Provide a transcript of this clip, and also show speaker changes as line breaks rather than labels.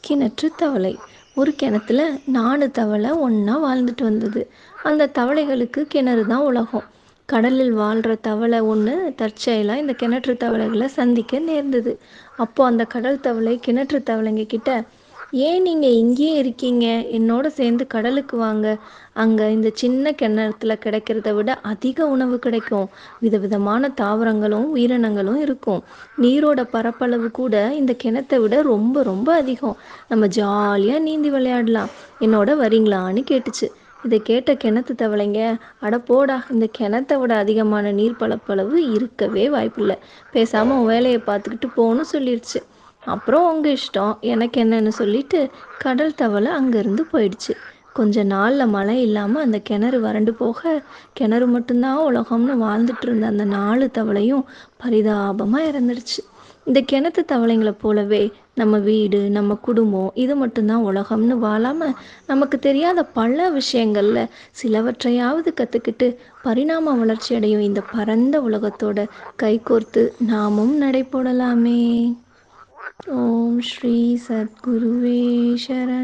கிணற்று தவளை. ஒரு கிணத்துல 4 தவளை ஒன்றா வாழ்ந்துட்டு வந்தது. அந்த தவளைகளுக்கு கிணறு தான் உலகம். கடலில் வாழ்கிற தவளை ஒன்று தற்செயலாக இந்த கிணற்று தவளைகளை சந்திக்க நேர்ந்தது. அப்போது அந்த கடல் தவளை கிணற்று தவளைங்க கிட்ட, ஏன் நீங்கள் இங்கேயே இருக்கீங்க, என்னோட சேர்ந்து கடலுக்கு வாங்க, அங்கே இந்த சின்ன கிணத்துல கிடைக்கிறத விட அதிக உணவு கிடைக்கும், விதவிதமான தாவரங்களும் உயிரினங்களும் இருக்கும், நீரோட பரப்பளவு கூட இந்த கிணத்தை விட ரொம்ப ரொம்ப அதிகம், நம்ம ஜாலியாக நீந்தி விளையாடலாம், என்னோட வரீங்களான்னு கேட்டுச்சு. இதை கேட்ட கிணத்து தவளைங்க, அட போடா, இந்த கிணத்தை விட அதிகமான நீர் பரப்பளவு இருக்கவே வாய்ப்பில்லை, பேசாமல் உன் வேலையை பார்த்துக்கிட்டு போன்னு சொல்லிடுச்சு. அப்புறம் உங்கள் இஷ்டம், எனக்கு என்னன்னு சொல்லிட்டு கடல் தவளை அங்கேருந்து போயிடுச்சு. கொஞ்ச நாளில் மழை இல்லாமல் அந்த கிணறு வறண்டு போக, கிணறு மட்டும்தான் உலகம்னு வாழ்ந்துட்டு இருந்த அந்த 4 தவளையும் பரிதாபமாக இறந்துடுச்சு. இந்த கிணத்து தவளைங்களை போலவே நம்ம வீடு, நம்ம குடும்பம், இது மட்டும்தான் உலகம்னு வாழாமல் நமக்கு தெரியாத பல விஷயங்களில் சிலவற்றையாவது கற்றுக்கிட்டு பரிணாம வளர்ச்சி அடையும் இந்த பரந்த உலகத்தோட கைகோர்த்து நாமும் நடை போடலாமே. ஓம் ஸ்ரீ சத்குருவே சரணம்.